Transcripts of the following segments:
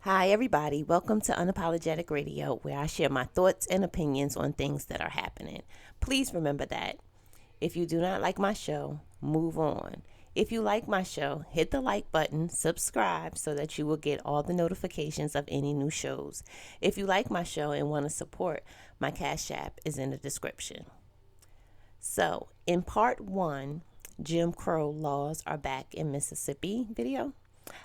Hi, everybody. Welcome to Unapologetic Radio, where I share my thoughts and opinions on things that are happening. Please remember that if you do not like my show, move on. If you like my show, hit the like button, subscribe so that you will get all the notifications of any new shows. If you like my show and want to support, my Cash App is in the description. So, in part one, Jim Crow laws are back in Mississippi video,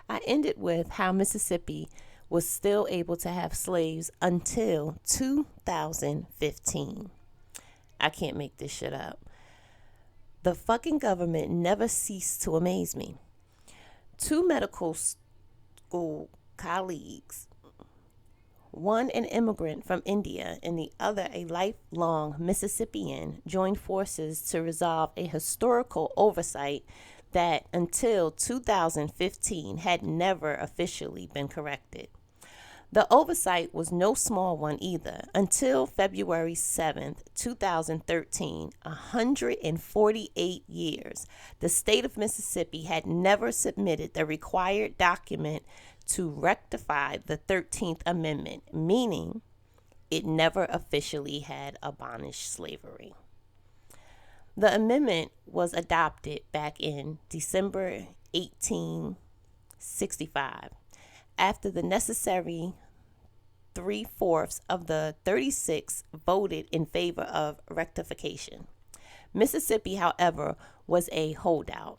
I ended with how Mississippi was still able to have slaves until 2015. I can't make this shit up. The fucking government never ceased to amaze me. Two medical school colleagues, one an immigrant from India and the other a lifelong Mississippian, joined forces to resolve a historical oversight that until 2015 had never officially been corrected. The oversight was no small one either. Until February 7th, 2013, 148 years, the state of Mississippi had never submitted the required document to rectify the 13th Amendment, meaning it never officially had abolished slavery. The amendment was adopted back in December 1865 after the necessary 3/4 of the 36 voted in favor of rectification. Mississippi, however, was a holdout.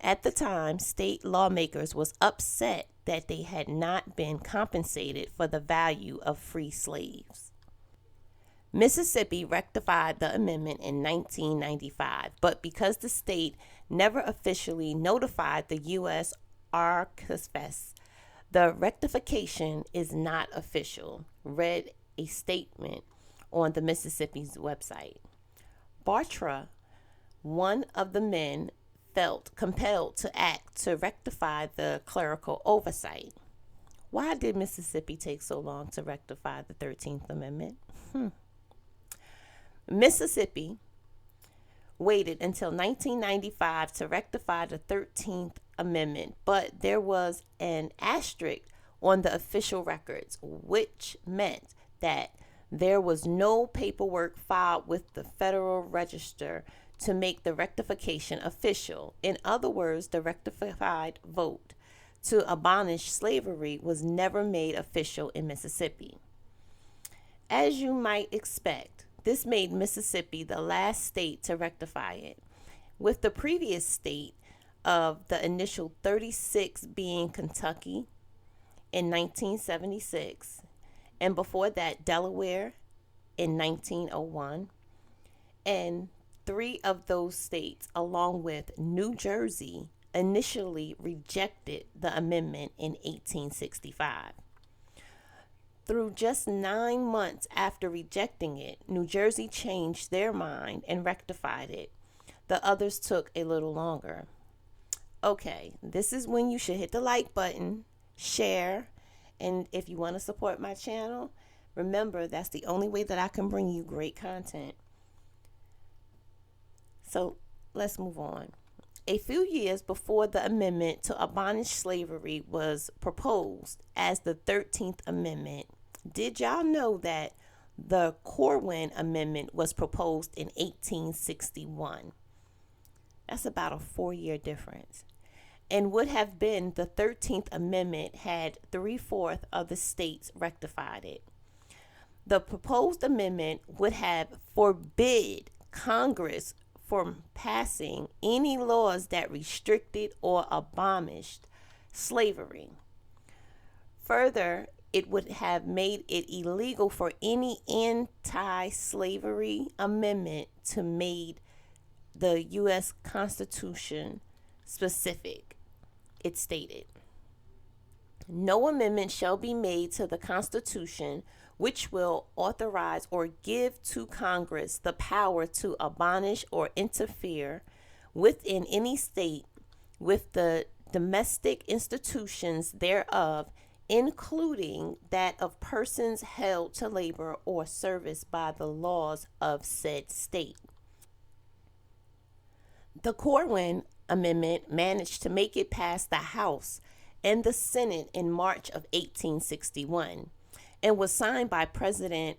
At the time, state lawmakers was upset that they had not been compensated for the value of free slaves. Mississippi rectified the amendment in 1995, but because the state never officially notified the U.S. Archivist, the rectification is not official, read a statement on the Mississippi's website. Bartra, one of the men, felt compelled to act to rectify the clerical oversight. Why did Mississippi take so long to rectify the 13th Amendment? Mississippi waited until 1995 to rectify the 13th Amendment, but there was an asterisk on the official records, which meant that there was no paperwork filed with the Federal Register to make the rectification official. In other words, the rectified vote to abolish slavery was never made official in Mississippi. As you might expect, this made Mississippi the last state to rectify it, with the previous state of the initial 36 being Kentucky in 1976, and before that Delaware in 1901, and three of those states, along with New Jersey, initially rejected the amendment in 1865. Through just 9 months after rejecting it, New Jersey changed their mind and rectified it. The others took a little longer. Okay, this is when you should hit the like button, share, and if you want to support my channel, remember that's the only way that I can bring you great content. So let's move on. A few years before the amendment to abolish slavery was proposed as the 13th Amendment, did y'all know that the Corwin Amendment was proposed in 1861? That's about a 4-year difference. And would have been the 13th Amendment had 3/4 of the states rectified it. The proposed amendment would have forbid Congress from passing any laws that restricted or abolished slavery. Further, it would have made it illegal for any anti-slavery amendment to make the U.S. Constitution specific. It stated, "No amendment shall be made to the Constitution which will authorize or give to Congress the power to abolish or interfere within any state with the domestic institutions thereof, including that of persons held to labor or service by the laws of said state." The Corwin Amendment managed to make it past the House and the Senate in March of 1861 and was signed by President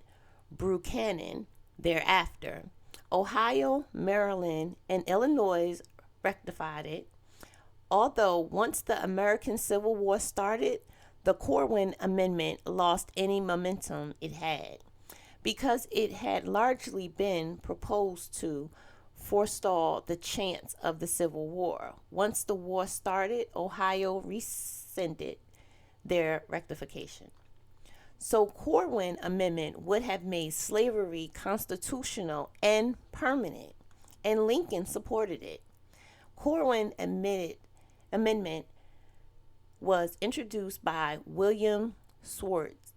Buchanan thereafter. Ohio, Maryland, and Illinois ratified it. Although once the American Civil War started, the Corwin Amendment lost any momentum it had because it had largely been proposed to forestall the chance of the Civil War. Once the war started, Ohio rescinded their rectification. So Corwin Amendment would have made slavery constitutional and permanent, and Lincoln supported it. Corwin Amendment was introduced by William Swartz,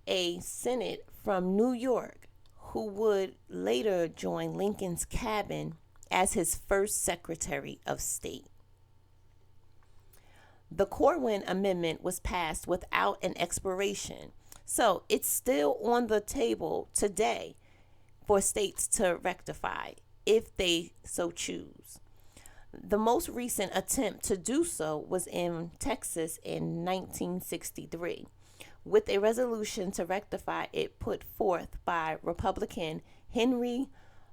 a senator from New York, who would later join Lincoln's cabinet as his first Secretary of State. The Corwin Amendment was passed without an expiration, so it's still on the table today for states to rectify if they so choose. The most recent attempt to do so was in Texas in 1963, with a resolution to rectify it put forth by Republican Henry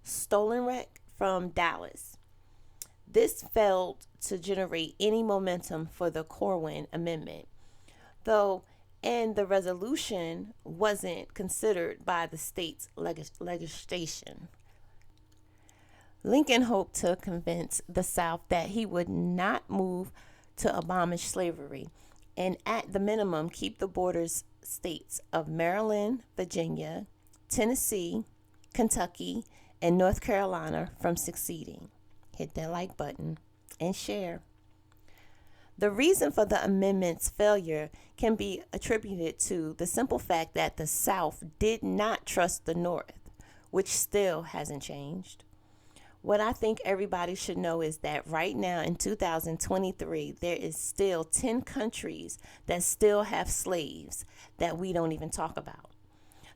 Stolenreck from Dallas. This failed to generate any momentum for the Corwin Amendment, though, and the resolution wasn't considered by the state's legislation. Lincoln hoped to convince the South that he would not move to abolish slavery and at the minimum keep the borders states of Maryland, Virginia, Tennessee, Kentucky, and North Carolina from seceding. Hit that like button and share. The reason for the amendment's failure can be attributed to the simple fact that the South did not trust the North, which still hasn't changed. What I think everybody should know is that right now in 2023, there is still 10 countries that still have slaves that we don't even talk about.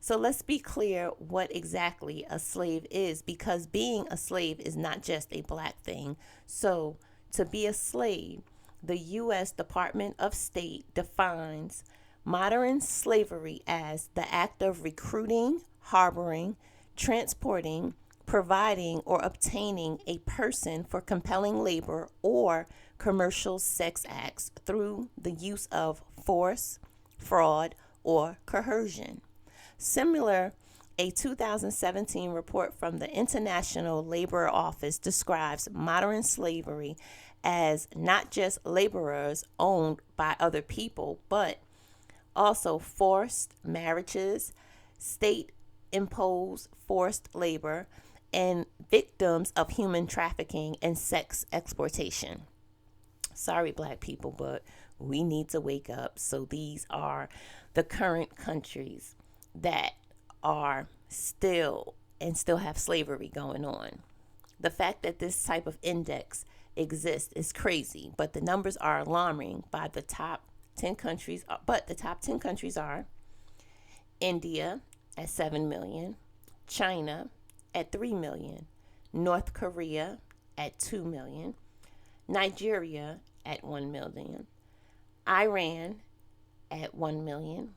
So let's be clear what exactly a slave is, because being a slave is not just a black thing. So to be a slave, the U.S. Department of State defines modern slavery as the act of recruiting, harboring, transporting, providing, or obtaining a person for compelling labor or commercial sex acts through the use of force, fraud, or coercion. Similar, a 2017 report from the International Labor Office describes modern slavery as not just laborers owned by other people, but also forced marriages, state imposed forced labor, and victims of human trafficking and sex exploitation. Sorry, black people, but we need to wake up. So these are the current countries that are still have slavery going on. The fact that this type of index exists is crazy, but the numbers are alarming by the top 10 countries. But the top 10 countries are India at 7 million, China at 3 million, North Korea at 2 million, Nigeria at 1 million, Iran at 1 million,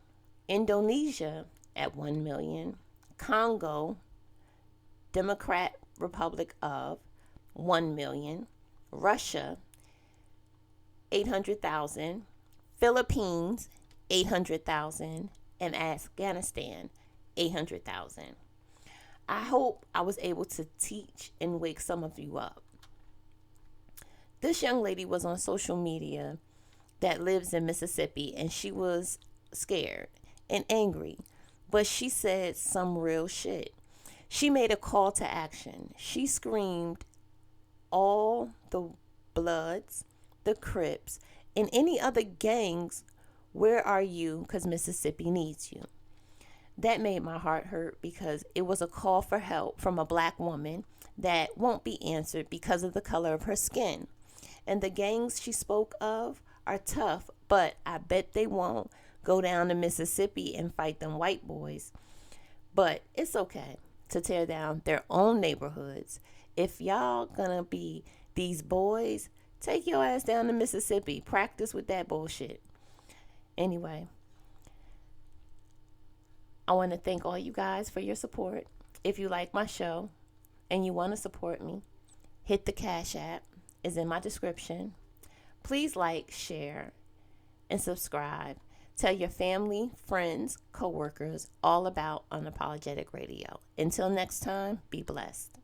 Indonesia at 1 million, Congo, Democratic Republic of 1 million, Russia 800,000, Philippines 800,000, and Afghanistan 800,000. I hope I was able to teach and wake some of you up. This young lady was on social media that lives in Mississippi, and she was scared and angry, but she said some real shit. She made a call to action. She screamed, all the Bloods, the Crips, and any other gangs, where are you? Because Mississippi needs you. That made my heart hurt because it was a call for help from a black woman that won't be answered because of the color of her skin. And the gangs she spoke of are tough, but I bet they won't go down to Mississippi and fight them white boys. But it's okay to tear down their own neighborhoods. If y'all gonna be these boys, Take your ass down to Mississippi. Practice with that bullshit. Anyway, I want to thank all you guys for your support. If you like my show and you want to support me, hit the Cash App. It's in my description. Please like, share, and subscribe. Tell your family, friends, coworkers all about Unapologetic Radio. Until next time, be blessed.